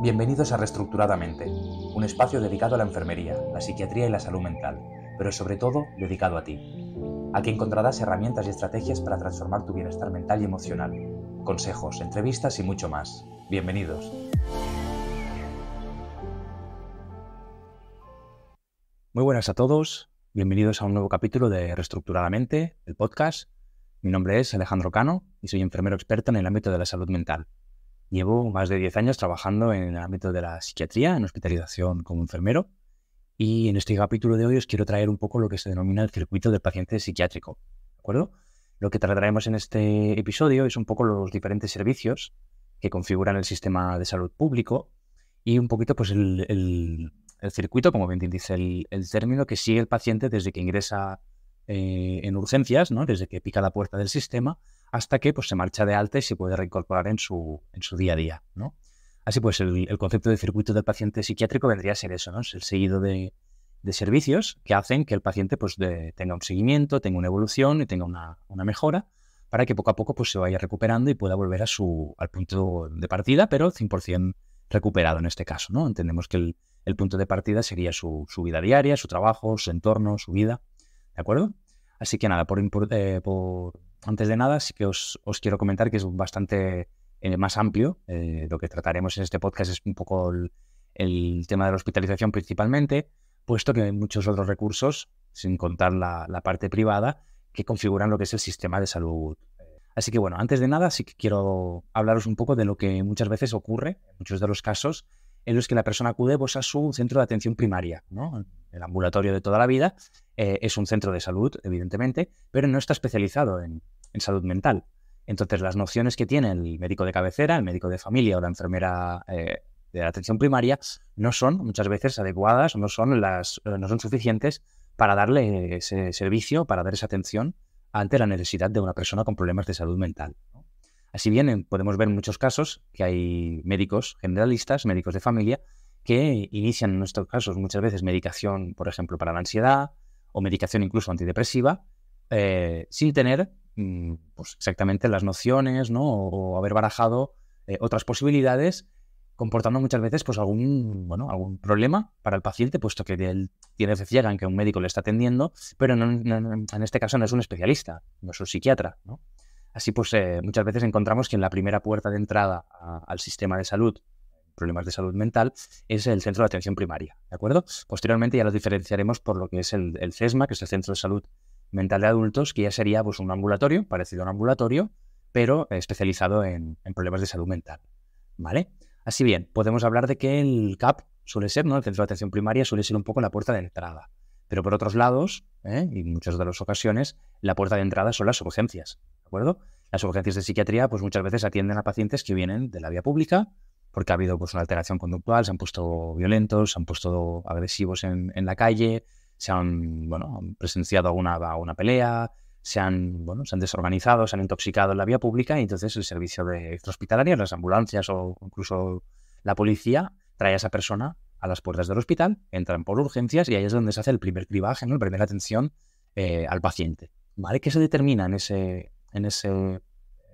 Bienvenidos a Reestructuradamente, un espacio dedicado a la enfermería, la psiquiatría y la salud mental, pero sobre todo dedicado a ti. Aquí encontrarás herramientas y estrategias para transformar tu bienestar mental y emocional, consejos, entrevistas y mucho más. Bienvenidos. Muy buenas a todos, bienvenidos a un nuevo capítulo de Reestructuradamente, el podcast. Mi nombre es Alejandro Cano y soy enfermero experto en el ámbito de la salud mental. Llevo más de 10 años trabajando en el ámbito de la psiquiatría, en hospitalización como enfermero, y en este capítulo de hoy os quiero traer un poco lo que se denomina el circuito del paciente psiquiátrico, ¿de acuerdo? Lo que trataremos en este episodio es un poco los diferentes servicios que configuran el sistema de salud público y un poquito pues el circuito, como bien dice el término, que sigue el paciente desde que ingresa en urgencias, ¿no? Desde que pica la puerta del sistema hasta que pues, se marcha de alta y se puede reincorporar en su día a día, ¿no? Así pues, el concepto de circuito del paciente psiquiátrico vendría a ser eso, ¿no? Es el seguido de servicios que hacen que el paciente pues, tenga un seguimiento, tenga una evolución y tenga una mejora para que poco a poco pues, se vaya recuperando y pueda volver al punto de partida, pero 100% recuperado en este caso, ¿no? Entendemos que el punto de partida sería su vida diaria, su trabajo, su entorno, su vida, ¿de acuerdo? Así que nada, antes de nada, sí que os quiero comentar que es bastante más amplio. Lo que trataremos en este podcast es un poco el tema de la hospitalización principalmente, puesto que hay muchos otros recursos, sin contar la parte privada, que configuran lo que es el sistema de salud. Así que bueno, antes de nada sí que quiero hablaros un poco de lo que muchas veces ocurre, en muchos de los casos, en los que la persona acude pues, a su centro de atención primaria, ¿no? El ambulatorio de toda la vida es un centro de salud, evidentemente, pero no está especializado en salud mental. Entonces, las nociones que tiene el médico de cabecera, el médico de familia o la enfermera de la atención primaria no son muchas veces adecuadas o no son suficientes para darle ese servicio, para dar esa atención ante la necesidad de una persona con problemas de salud mental, ¿no? Así bien, podemos ver en muchos casos que hay médicos generalistas, médicos de familia, que inician en estos casos muchas veces medicación, por ejemplo, para la ansiedad o medicación incluso antidepresiva, sin tener pues exactamente las nociones, ¿no? O haber barajado otras posibilidades, comportando muchas veces pues algún problema para el paciente, puesto que él tiene fe ciega en que un médico le está atendiendo, pero en este caso no es un especialista, no es un psiquiatra, ¿no? Así pues, muchas veces encontramos que en la primera puerta de entrada al sistema de salud, problemas de salud mental, es el centro de atención primaria, ¿de acuerdo? Posteriormente ya lo diferenciaremos por lo que es el CESMA, que es el Centro de Salud Mental de Adultos, que ya sería pues, un ambulatorio, parecido a un ambulatorio, pero especializado en problemas de salud mental, ¿vale? Así bien, podemos hablar de que el CAP suele ser, ¿no? El Centro de Atención Primaria suele ser un poco la puerta de entrada, pero por otros lados, y en muchas de las ocasiones, la puerta de entrada son las urgencias, ¿de acuerdo? Las urgencias de psiquiatría pues muchas veces atienden a pacientes que vienen de la vía pública porque ha habido pues, una alteración conductual, se han puesto violentos, se han puesto agresivos en la calle, se han presenciado alguna pelea, se han desorganizado, se han intoxicado en la vía pública y entonces el servicio de extrahospitalaria, las ambulancias o incluso la policía trae a esa persona a las puertas del hospital, entran por urgencias y ahí es donde se hace el primer cribaje, ¿no? La primera atención al paciente, ¿vale? ¿Qué se determina en ese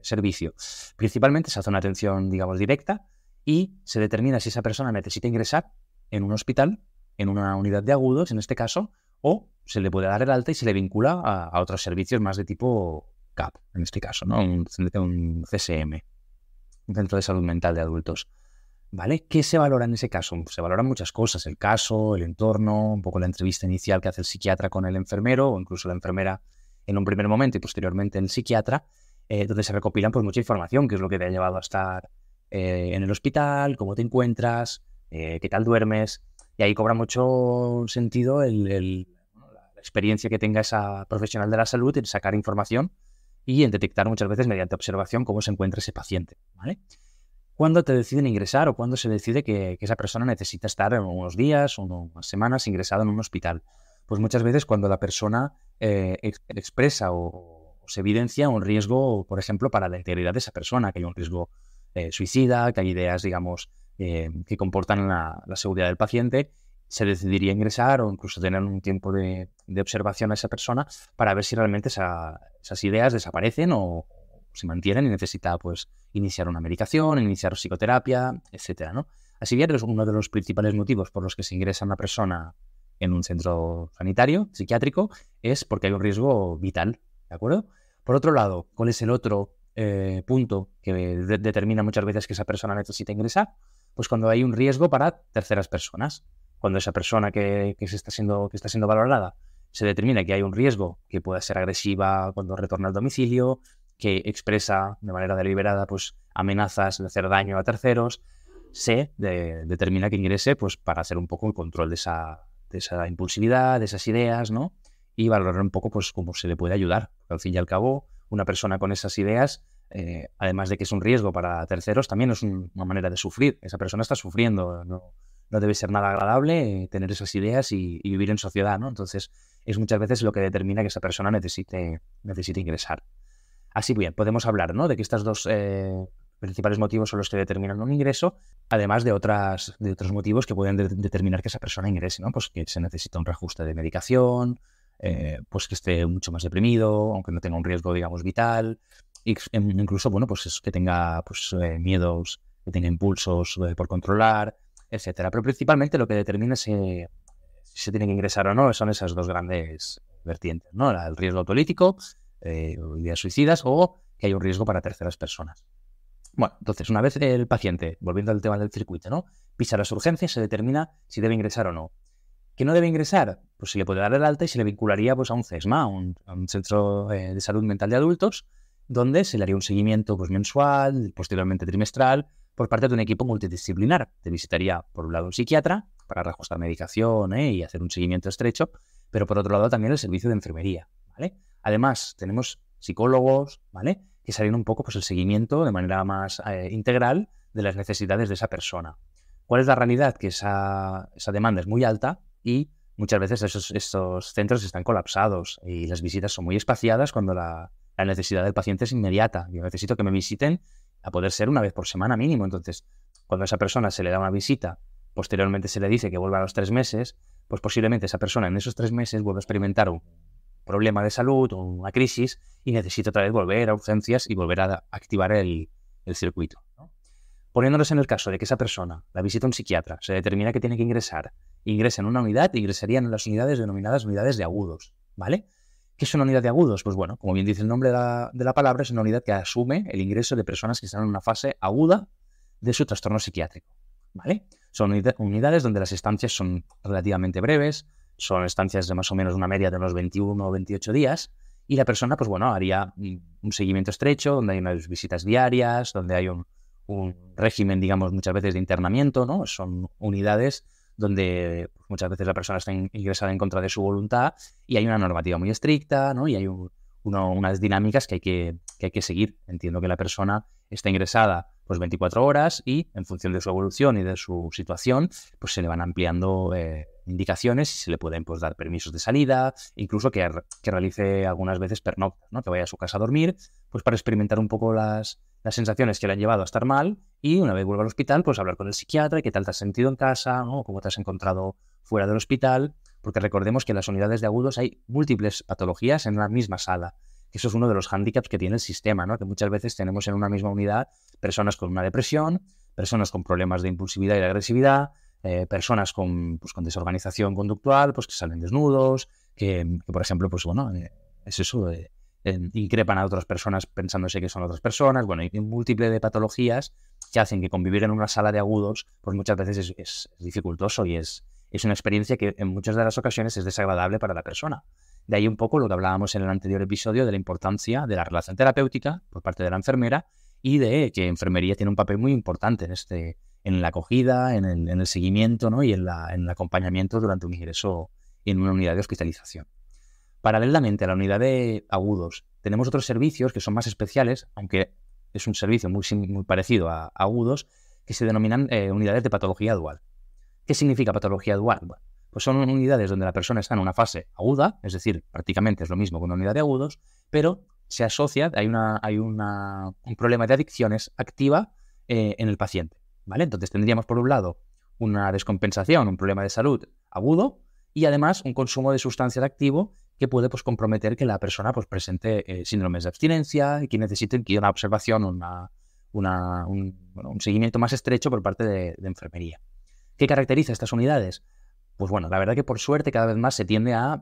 servicio? Principalmente se hace una atención, digamos, directa y se determina si esa persona necesita ingresar en un hospital, en una unidad de agudos, en este caso, o se le puede dar el alta y se le vincula a otros servicios más de tipo CAP, en este caso, ¿no? Un CSM, un Centro de Salud Mental de Adultos, ¿vale? ¿Qué se valora en ese caso? Se valoran muchas cosas, el caso, el entorno, un poco la entrevista inicial que hace el psiquiatra con el enfermero o incluso la enfermera en un primer momento y posteriormente el psiquiatra, donde se recopilan pues mucha información, que es lo que te ha llevado a estar en el hospital, cómo te encuentras, qué tal duermes, y ahí cobra mucho sentido la experiencia que tenga esa profesional de la salud en sacar información y en detectar muchas veces mediante observación cómo se encuentra ese paciente, ¿vale? ¿Cuándo te deciden ingresar o cuándo se decide que esa persona necesita estar unos días o unas semanas ingresada en un hospital? Pues muchas veces cuando la persona expresa o se evidencia un riesgo, por ejemplo, para la integridad de esa persona, que hay un riesgo suicida, que hay ideas, digamos, que comportan la seguridad del paciente, se decidiría ingresar o incluso tener un tiempo de observación a esa persona para ver si realmente esas ideas desaparecen o se mantienen y necesita pues iniciar una medicación, iniciar psicoterapia, etcétera, ¿no? Así bien, es uno de los principales motivos por los que se ingresa una persona en un centro sanitario, psiquiátrico, es porque hay un riesgo vital, ¿de acuerdo? Por otro lado, ¿cuál es el otro punto que determina muchas veces que esa persona necesita ingresar? Pues cuando hay un riesgo para terceras personas. Cuando esa persona que está siendo valorada se determina que hay un riesgo, que pueda ser agresiva cuando retorna al domicilio, que expresa de manera deliberada pues, amenazas de hacer daño a terceros, se determina que ingrese pues, para hacer un poco el control de esa impulsividad, de esas ideas, ¿no? Y valorar un poco pues, cómo se le puede ayudar. Al fin y al cabo, una persona con esas ideas, además de que es un riesgo para terceros, también es una manera de sufrir. Esa persona está sufriendo, no debe ser nada agradable tener esas ideas y vivir en sociedad, ¿no? Entonces, es muchas veces lo que determina que esa persona necesite ingresar. Así bien, podemos hablar, ¿no?, de que estos dos principales motivos son los que determinan un ingreso, además de otros motivos que pueden determinar que esa persona ingrese, ¿no? Pues que se necesita un reajuste de medicación, pues que esté mucho más deprimido, aunque no tenga un riesgo, digamos, vital, incluso, bueno, pues que tenga pues, miedos, que tenga impulsos por controlar, etcétera. Pero principalmente lo que determina si se tiene que ingresar o no son esas dos grandes vertientes, ¿no? El riesgo autolítico, ideas suicidas, o que hay un riesgo para terceras personas. Bueno, entonces, una vez el paciente, volviendo al tema del circuito, ¿no?, pisa las urgencias, se determina si debe ingresar o no. ¿Que no debe ingresar? Pues se le puede dar el alta y se le vincularía pues, a un CESMA, a un centro de salud mental de adultos, donde se le haría un seguimiento pues, mensual, posteriormente trimestral, por parte de un equipo multidisciplinar. Te visitaría, por un lado, un psiquiatra para reajustar medicación y hacer un seguimiento estrecho, pero por otro lado también el servicio de enfermería, ¿vale? Además, tenemos psicólogos, ¿vale?, que se harían un poco pues, el seguimiento de manera más integral de las necesidades de esa persona. ¿Cuál es la realidad? Que esa demanda es muy alta y muchas veces estos centros están colapsados y las visitas son muy espaciadas cuando la necesidad del paciente es inmediata. Yo necesito que me visiten a poder ser una vez por semana mínimo. Entonces, cuando a esa persona se le da una visita, posteriormente se le dice que vuelva a los 3 meses, pues posiblemente esa persona en esos 3 meses vuelva a experimentar un problema de salud o una crisis y necesita otra vez volver a urgencias y volver a activar el circuito, ¿no? Poniéndonos en el caso de que esa persona la visita un psiquiatra, se determina que tiene que ingresa en una unidad, ingresarían en las unidades denominadas unidades de agudos, ¿vale? ¿Qué es una unidad de agudos? Pues bueno, como bien dice el nombre de la palabra, es una unidad que asume el ingreso de personas que están en una fase aguda de su trastorno psiquiátrico, ¿vale? Son unidades donde las estancias son relativamente breves, son estancias de más o menos una media de unos 21 o 28 días, y la persona, pues bueno, haría un seguimiento estrecho, donde hay unas visitas diarias, donde hay un régimen, digamos, muchas veces de internamiento, ¿no? Son unidades donde muchas veces la persona está ingresada en contra de su voluntad y hay una normativa muy estricta, ¿no? Y hay unas dinámicas que hay que seguir. Entiendo que la persona está ingresada pues 24 horas y en función de su evolución y de su situación, pues se le van ampliando indicaciones y se le pueden pues dar permisos de salida, incluso que realice algunas veces pernoctas, ¿no? Que vaya a su casa a dormir, pues para experimentar un poco las sensaciones que le han llevado a estar mal y una vez vuelva al hospital, pues hablar con el psiquiatra y qué tal te has sentido en casa, ¿no? Cómo te has encontrado fuera del hospital, porque recordemos que en las unidades de agudos hay múltiples patologías en la misma sala. Eso es uno de los hándicaps que tiene el sistema, ¿no? Que muchas veces tenemos en una misma unidad personas con una depresión, personas con problemas de impulsividad y de agresividad, personas con desorganización conductual, pues que salen desnudos, que por ejemplo, pues bueno, es eso, increpan a otras personas pensándose que son otras personas. Bueno, hay múltiples de patologías que hacen que convivir en una sala de agudos, pues muchas veces es dificultoso y es una experiencia que en muchas de las ocasiones es desagradable para la persona. De ahí un poco lo que hablábamos en el anterior episodio de la importancia de la relación terapéutica por parte de la enfermera y de que enfermería tiene un papel muy importante en la acogida, en el seguimiento, ¿no? Y en el acompañamiento durante un ingreso en una unidad de hospitalización. Paralelamente a la unidad de agudos, tenemos otros servicios que son más especiales, aunque es un servicio muy parecido a agudos, que se denominan unidades de patología dual. ¿Qué significa patología dual? Bueno, pues son unidades donde la persona está en una fase aguda, es decir, prácticamente es lo mismo que una unidad de agudos, pero se asocia, hay un problema de adicciones activa en el paciente, ¿vale? Entonces tendríamos por un lado una descompensación, un problema de salud agudo y además un consumo de sustancias activo que puede pues, comprometer que la persona pues, presente síndromes de abstinencia y que necesiten que una observación, un seguimiento más estrecho por parte de enfermería. ¿Qué caracteriza estas unidades? Pues bueno, la verdad que por suerte cada vez más se tiende a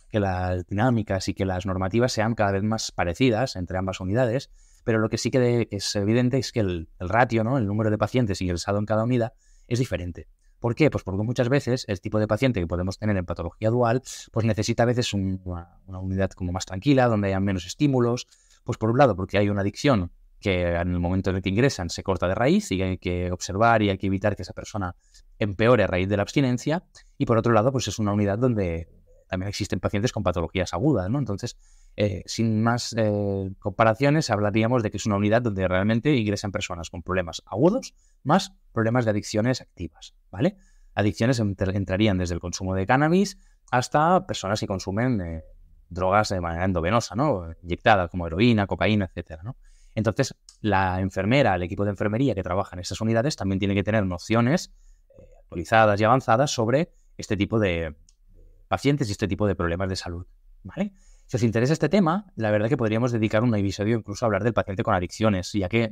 que las dinámicas y que las normativas sean cada vez más parecidas entre ambas unidades, pero lo que sí que es evidente es que el ratio, ¿no? El número de pacientes ingresado en cada unidad es diferente. ¿Por qué? Pues porque muchas veces el tipo de paciente que podemos tener en patología dual pues necesita a veces una unidad como más tranquila, donde haya menos estímulos. Pues por un lado porque hay una adicción que en el momento en el que ingresan se corta de raíz y hay que observar y hay que evitar que esa persona empeore a raíz de la abstinencia. Y por otro lado, pues es una unidad donde también existen pacientes con patologías agudas, ¿no? Entonces, sin más comparaciones, hablaríamos de que es una unidad donde realmente ingresan personas con problemas agudos más problemas de adicciones activas, ¿vale? Adicciones entrarían desde el consumo de cannabis hasta personas que consumen drogas de manera endovenosa, ¿no? Inyectadas como heroína, cocaína, etcétera, ¿no? Entonces, la enfermera, el equipo de enfermería que trabaja en estas unidades también tiene que tener nociones actualizadas y avanzadas sobre este tipo de pacientes y este tipo de problemas de salud, ¿vale? Si os interesa este tema, la verdad que podríamos dedicar un episodio incluso a hablar del paciente con adicciones, ya que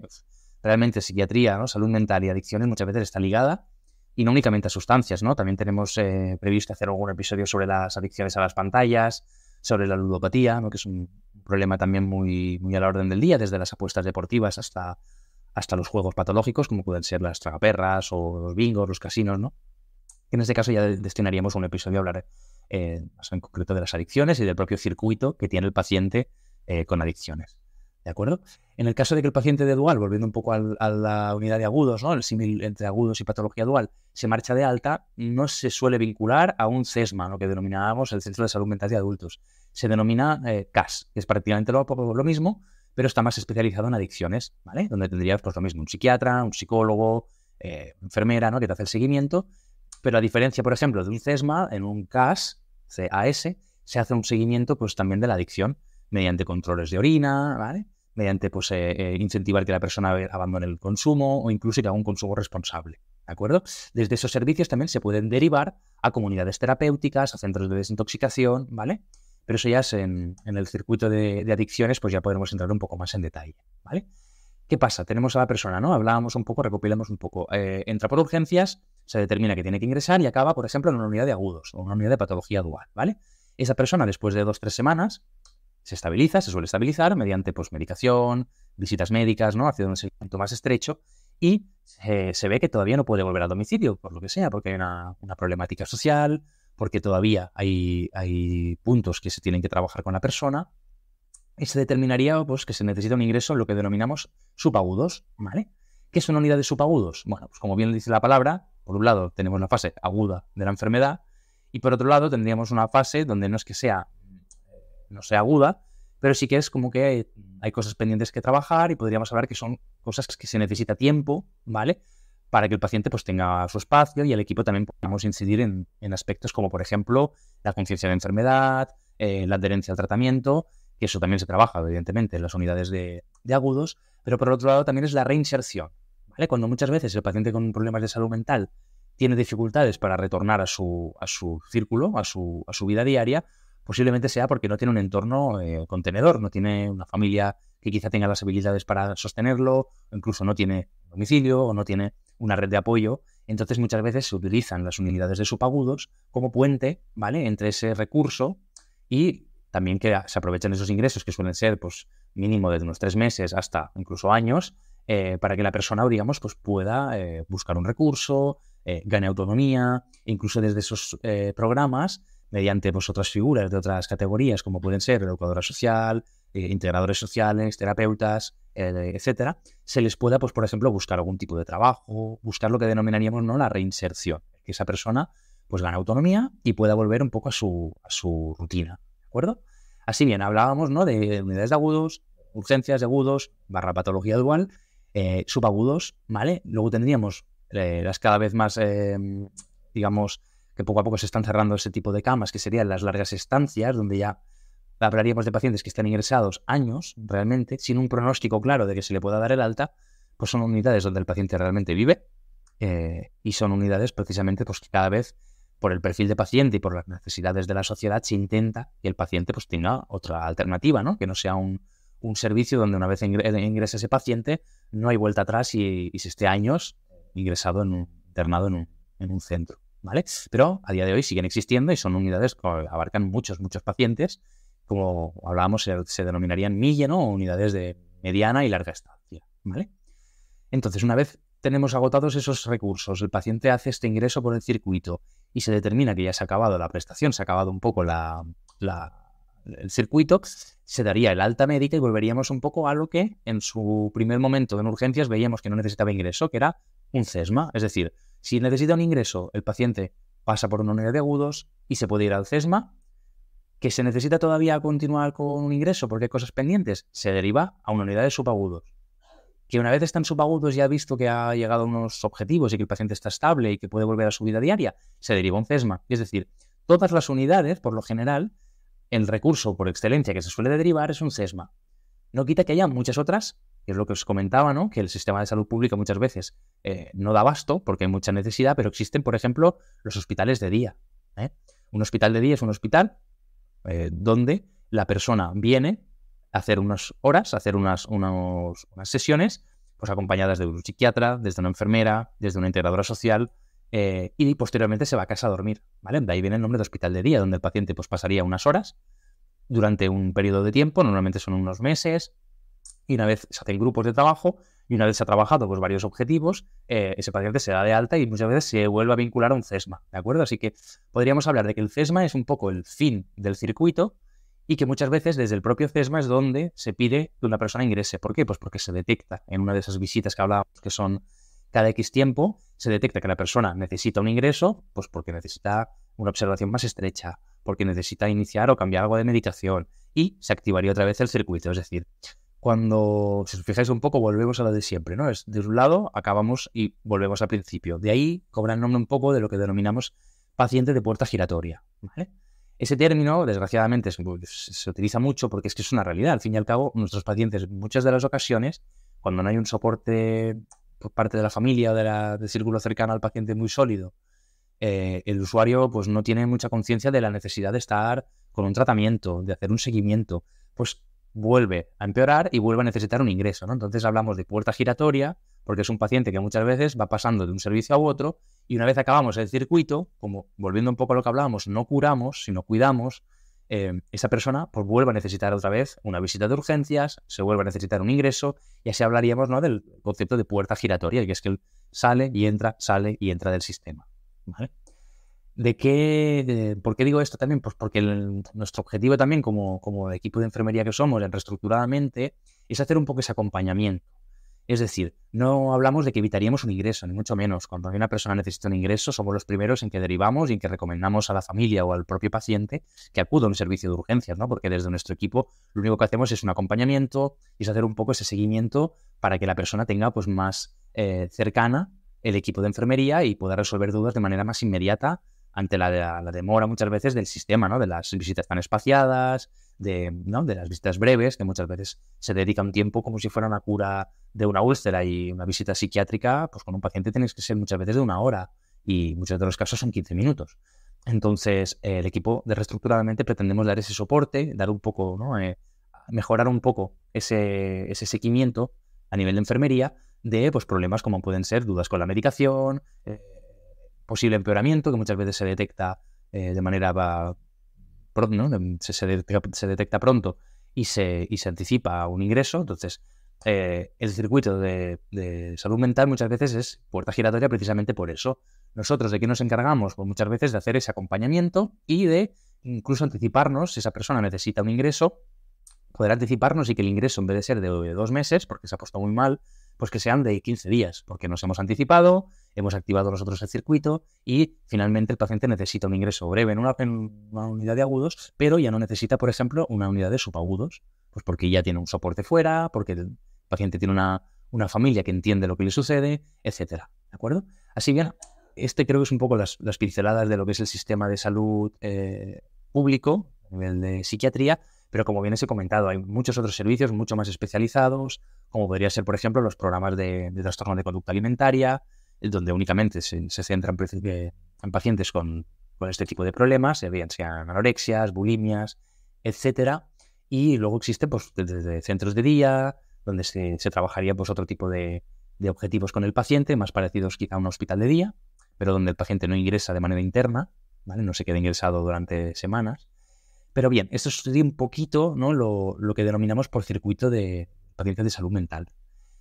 realmente psiquiatría, ¿no? Salud mental y adicciones muchas veces está ligada y no únicamente a sustancias, ¿no? También tenemos previsto hacer algún episodio sobre las adicciones a las pantallas, sobre la ludopatía, ¿no? Que es un problema también muy, muy a la orden del día, desde las apuestas deportivas hasta los juegos patológicos, como pueden ser las tragaperras o los bingos, los casinos, ¿no? En este caso ya destinaríamos un episodio a hablar más en concreto de las adicciones y del propio circuito que tiene el paciente con adicciones. ¿De acuerdo? En el caso de que el paciente de dual, volviendo un poco a la unidad de agudos, ¿no? El símil entre agudos y patología dual, se marcha de alta, no se suele vincular a un CESMA, lo que denominábamos el Centro de Salud Mental de Adultos. Se denomina CAS, que es prácticamente lo mismo, pero está más especializado en adicciones, ¿vale? Donde tendrías pues lo mismo, un psiquiatra, un psicólogo, enfermera, ¿no? Que te hace el seguimiento. Pero a diferencia, por ejemplo, de un CESMA, en un CAS, CAS, se hace un seguimiento pues también de la adicción mediante controles de orina, ¿vale? Mediante pues incentivar que la persona abandone el consumo o incluso que haga un consumo responsable, ¿de acuerdo? Desde esos servicios también se pueden derivar a comunidades terapéuticas, a centros de desintoxicación, ¿vale? Pero eso ya es en el circuito de adicciones, pues ya podremos entrar un poco más en detalle, ¿vale? ¿Qué pasa? Tenemos a la persona, ¿no? Hablábamos un poco, recopilamos un poco. Entra por urgencias, se determina que tiene que ingresar y acaba, por ejemplo, en una unidad de agudos o una unidad de patología dual, ¿vale? Esa persona, después de 2-3 semanas, se suele estabilizar mediante pues, medicación, visitas médicas, ¿no? Haciendo un seguimiento más estrecho y se ve que todavía no puede volver al domicilio, por lo que sea, porque hay una problemática social, porque todavía hay puntos que se tienen que trabajar con la persona. Y se determinaría pues, que se necesita un ingreso en lo que denominamos subagudos, ¿vale? ¿Qué es una unidad de subagudos? Bueno, pues como bien dice la palabra, por un lado tenemos la fase aguda de la enfermedad y por otro lado tendríamos una fase donde no es que no sea aguda, pero sí que es como que hay cosas pendientes que trabajar y podríamos hablar que son cosas que se necesita tiempo, ¿vale? Para que el paciente pues tenga su espacio y el equipo también podamos incidir en aspectos como, por ejemplo, la conciencia de enfermedad, la adherencia al tratamiento, que eso también se trabaja, evidentemente, en las unidades de agudos, pero por otro lado también es la reinserción, ¿vale? Cuando muchas veces el paciente con problemas de salud mental tiene dificultades para retornar a su círculo, a su vida diaria, posiblemente sea porque no tiene un entorno contenedor, no tiene una familia que quizá tenga las habilidades para sostenerlo, o incluso no tiene domicilio o no tiene una red de apoyo. Entonces muchas veces se utilizan las unidades de subagudos como puente, ¿vale? Entre ese recurso y también que se aprovechen esos ingresos que suelen ser pues mínimo de unos 3 meses hasta incluso años para que la persona, digamos, pues pueda buscar un recurso, gane autonomía, incluso desde esos programas, mediante pues otras figuras de otras categorías como pueden ser educadora social, integradores sociales, terapeutas, etcétera, se les pueda, pues por ejemplo, buscar algún tipo de trabajo, buscar lo que denominaríamos, ¿no?, la reinserción, que esa persona pues gane autonomía y pueda volver un poco a su rutina. ¿De acuerdo? Así bien, hablábamos, ¿no?, de unidades de agudos, urgencias de agudos, / patología dual, subagudos, ¿vale? Luego tendríamos las cada vez más, digamos, que poco a poco se están cerrando ese tipo de camas, que serían las largas estancias, donde ya hablaríamos de pacientes que están ingresados años, realmente, sin un pronóstico claro de que se le pueda dar el alta, pues son unidades donde el paciente realmente vive y son unidades precisamente pues que cada vez por el perfil de paciente y por las necesidades de la sociedad se intenta que el paciente pues tenga otra alternativa, ¿no? Que no sea un un servicio donde una vez ingresa ese paciente no hay vuelta atrás y se esté años internado en un centro, ¿vale? Pero a día de hoy siguen existiendo y son unidades que abarcan muchos pacientes. Como hablábamos, se denominarían MILLE, ¿no? O unidades de mediana y larga estancia, ¿vale? Entonces, una vez tenemos agotados esos recursos, el paciente hace este ingreso por el circuito y se determina que ya se ha acabado la prestación, se ha acabado un poco el circuito, se daría el alta médica y volveríamos un poco a lo que en su primer momento en urgencias veíamos que no necesitaba ingreso, que era un CESMA. Es decir, si necesita un ingreso, el paciente pasa por una unidad de agudos y se puede ir al CESMA. ¿Que se necesita todavía continuar con un ingreso porque hay cosas pendientes? Se deriva a una unidad de subagudos. Que una vez está en subagudos y ha visto que ha llegado a unos objetivos y que el paciente está estable y que puede volver a su vida diaria, se deriva a un CESMA. Es decir, todas las unidades, por lo general, el recurso por excelencia que se suele derivar es un CESMA. No quita que haya muchas otras, que es lo que os comentaba, ¿no? Que el sistema de salud pública muchas veces no da abasto porque hay mucha necesidad, pero existen, por ejemplo, los hospitales de día. Un hospital de día es un hospital donde la persona viene a hacer unas horas, a hacer unas sesiones, pues acompañadas de un psiquiatra, desde una enfermera, desde una integradora social, y posteriormente se va a casa a dormir, ¿vale? De ahí viene el nombre de hospital de día, donde el paciente pues pasaría unas horas durante un periodo de tiempo, normalmente son unos meses, y una vez se hacen grupos de trabajo, y una vez se ha trabajado pues varios objetivos, ese paciente se da de alta y muchas veces se vuelve a vincular a un CESMA, ¿de acuerdo? Así que podríamos hablar de que el CESMA es un poco el fin del circuito y que muchas veces desde el propio CESMA es donde se pide que una persona ingrese. ¿Por qué? Pues porque se detecta en una de esas visitas que hablábamos, que son cada X tiempo, se detecta que la persona necesita un ingreso, pues porque necesita una observación más estrecha, porque necesita iniciar o cambiar algo de medicación y se activaría otra vez el circuito. Es decir, cuando, si os fijáis un poco, volvemos a lo de siempre, ¿no? Es de un lado, acabamos y volvemos al principio. De ahí cobra el nombre un poco de lo que denominamos paciente de puerta giratoria, ¿vale? Ese término, desgraciadamente, se utiliza mucho porque es que es una realidad. Al fin y al cabo, nuestros pacientes, en muchas de las ocasiones, cuando no hay un soporte por parte de la familia o del círculo cercano al paciente muy sólido, el usuario pues no tiene mucha conciencia de la necesidad de estar con un tratamiento, de hacer un seguimiento, pues vuelve a empeorar y vuelve a necesitar un ingreso, ¿no? Entonces hablamos de puerta giratoria porque es un paciente que muchas veces va pasando de un servicio a otro y una vez acabamos el circuito, como volviendo un poco a lo que hablábamos, no curamos, sino cuidamos, esa persona pues vuelve a necesitar otra vez una visita de urgencias, se vuelve a necesitar un ingreso y así hablaríamos, ¿no?, del concepto de puerta giratoria, que es que él sale y entra del sistema, ¿vale? ¿Por qué digo esto también? Pues porque nuestro objetivo también como equipo de enfermería que somos en Reestructuradamente es hacer un poco ese acompañamiento. Es decir, no hablamos de que evitaríamos un ingreso, ni mucho menos. Cuando una persona necesita un ingreso, somos los primeros en que derivamos y en que recomendamos a la familia o al propio paciente que acuda a un servicio de urgencias, ¿no? Porque desde nuestro equipo lo único que hacemos es un acompañamiento y es hacer un poco ese seguimiento para que la persona tenga pues más cercana el equipo de enfermería y pueda resolver dudas de manera más inmediata ante la demora muchas veces del sistema, ¿no? De las visitas tan espaciadas, ¿no?, de las visitas breves, que muchas veces se dedica un tiempo como si fuera una cura de una úlcera y una visita psiquiátrica, pues con un paciente tienes que ser muchas veces de una hora y muchos de los casos son 15 minutos. Entonces, el equipo de Reestructuradamente pretendemos dar ese soporte, dar un poco, ¿no?, mejorar un poco ese seguimiento a nivel de enfermería de pues, problemas como pueden ser dudas con la medicación, posible empeoramiento que muchas veces se detecta de manera pronto, ¿no? Se detecta pronto y se anticipa un ingreso. Entonces, el circuito de salud mental muchas veces es puerta giratoria precisamente por eso. Nosotros, ¿de qué nos encargamos? Pues muchas veces de hacer ese acompañamiento y de incluso anticiparnos, si esa persona necesita un ingreso, poder anticiparnos y que el ingreso, en vez de ser de 2 meses, porque se ha puesto muy mal, pues que sean de 15 días, porque nos hemos anticipado, hemos activado nosotros el circuito y finalmente el paciente necesita un ingreso breve en una unidad de agudos, pero ya no necesita, por ejemplo, una unidad de subagudos, pues porque ya tiene un soporte fuera, porque el paciente tiene una familia que entiende lo que le sucede, etcétera, ¿de acuerdo? Así bien, creo que es un poco las pinceladas de lo que es el sistema de salud público a nivel de psiquiatría, pero como bien os he comentado, hay muchos otros servicios mucho más especializados, como podría ser, por ejemplo, los programas de trastorno de conducta alimentaria, donde únicamente se centran en pacientes con este tipo de problemas, bien sean anorexias, bulimias, etcétera. Y luego existe pues desde centros de día, donde se trabajaría pues otro tipo de objetivos con el paciente, más parecidos quizá a un hospital de día, pero donde el paciente no ingresa de manera interna, ¿vale? No se queda ingresado durante semanas. Pero bien, esto sería un poquito, ¿no?, lo que denominamos por circuito de pacientes de salud mental.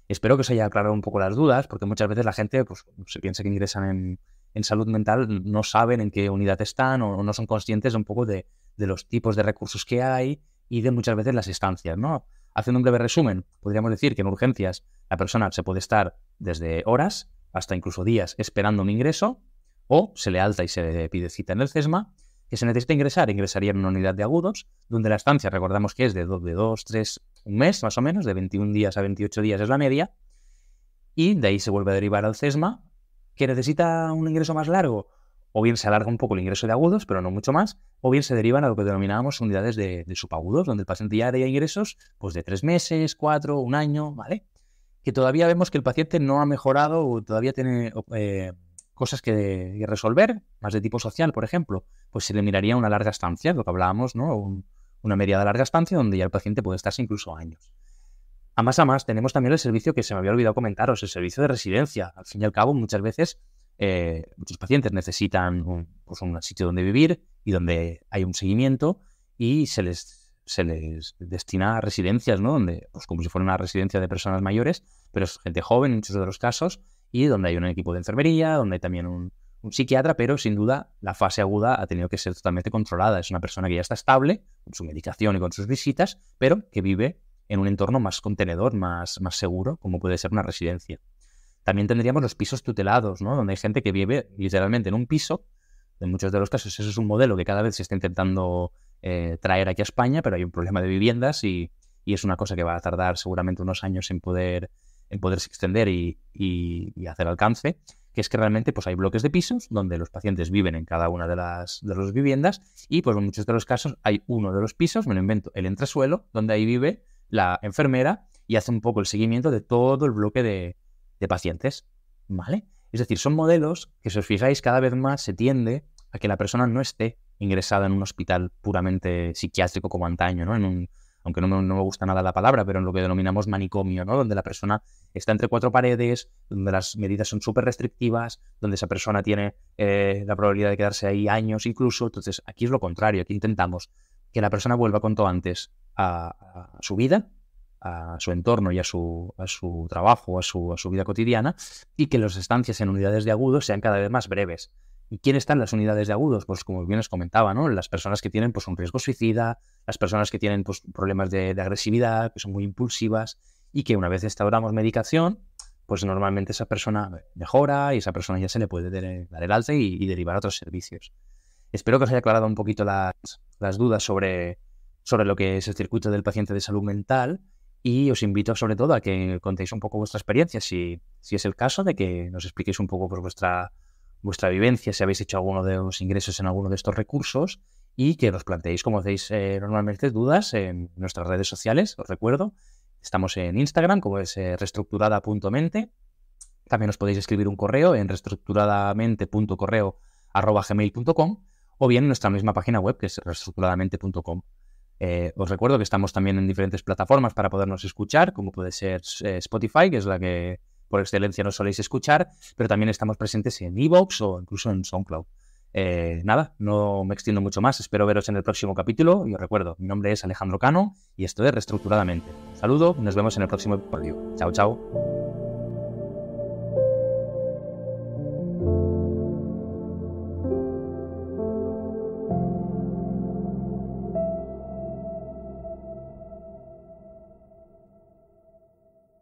Espero que os haya aclarado un poco las dudas, porque muchas veces la gente pues, se piensa que ingresan en salud mental, no saben en qué unidad están o no son conscientes un poco de los tipos de recursos que hay y de muchas veces las estancias, ¿no? Haciendo un breve resumen, podríamos decir que en urgencias la persona se puede estar desde horas hasta incluso días esperando un ingreso, o se le alta y se le pide cita en el CESMA. Que se necesita ingresaría en una unidad de agudos, donde la estancia, recordamos que es de 2, 3, un mes más o menos, de 21 días a 28 días es la media, y de ahí se vuelve a derivar al CESMA, que necesita un ingreso más largo, o bien se alarga un poco el ingreso de agudos, pero no mucho más, o bien se derivan a lo que denominábamos unidades de subagudos, donde el paciente ya haría ingresos pues de 3 meses, 4, un año, ¿vale? Que todavía vemos que el paciente no ha mejorado o todavía tiene cosas que resolver, más de tipo social, por ejemplo, pues se le miraría una larga estancia, lo que hablábamos, ¿no? Una media de larga estancia donde ya el paciente puede estarse incluso años. A más, tenemos también el servicio que se me había olvidado comentaros, el servicio de residencia. Al fin y al cabo, muchas veces muchos pacientes necesitan un sitio donde vivir y donde hay un seguimiento y se les destina a residencias, ¿no? Donde, pues como si fuera una residencia de personas mayores, pero es gente joven en muchos de los casos, y donde hay un equipo de enfermería, donde hay también un psiquiatra, pero sin duda la fase aguda ha tenido que ser totalmente controlada. Es una persona que ya está estable con su medicación y con sus visitas, pero que vive en un entorno más contenedor, más seguro, como puede ser una residencia. También tendríamos los pisos tutelados, ¿no? Donde hay gente que vive literalmente en un piso. En muchos de los casos eso es un modelo que cada vez se está intentando traer aquí a España, pero hay un problema de viviendas y es una cosa que va a tardar seguramente unos años en poderse extender y hacer alcance, que es que realmente pues hay bloques de pisos donde los pacientes viven en cada una de las viviendas y pues en muchos de los casos hay uno de los pisos, me lo invento, el entresuelo, donde ahí vive la enfermera y hace un poco el seguimiento de todo el bloque de pacientes, ¿vale? Es decir, son modelos que, si os fijáis, cada vez más se tiende a que la persona no esté ingresada en un hospital puramente psiquiátrico como antaño, ¿no? Aunque no me gusta nada la palabra, pero en lo que denominamos manicomio, ¿no? Donde la persona está entre 4 paredes, donde las medidas son súper restrictivas, donde esa persona tiene la probabilidad de quedarse ahí años incluso. Entonces, aquí es lo contrario. Aquí intentamos que la persona vuelva cuanto antes a su vida, a su entorno y a su trabajo, a su vida cotidiana, y que las estancias en unidades de agudos sean cada vez más breves. ¿Y quién está en las unidades de agudos? Pues como bien os comentaba, ¿no? Las personas que tienen pues un riesgo suicida, las personas que tienen pues problemas de agresividad, que son muy impulsivas y que una vez instauramos medicación, pues normalmente esa persona mejora y esa persona ya se le puede dar el alta y derivar a otros servicios. Espero que os haya aclarado un poquito las dudas sobre lo que es el circuito del paciente de salud mental y os invito sobre todo a que contéis un poco vuestra experiencia, si es el caso, de que nos expliquéis un poco por vuestra vivencia, si habéis hecho alguno de los ingresos en alguno de estos recursos y que nos planteéis, como hacéis normalmente, dudas en nuestras redes sociales. Os recuerdo, estamos en Instagram como es reestructurada.mente. También os podéis escribir un correo en reestructuradamente.correo@gmail.com o bien en nuestra misma página web que es reestructuradamente.com. Os recuerdo que estamos también en diferentes plataformas para podernos escuchar, como puede ser Spotify, que es la que por excelencia nos soléis escuchar, pero también estamos presentes en iVoox o incluso en SoundCloud. Nada, no me extiendo mucho más, espero veros en el próximo capítulo y os recuerdo, mi nombre es Alejandro Cano y esto es Reestructuradamente. Un saludo y nos vemos en el próximo episodio. Chao, chao.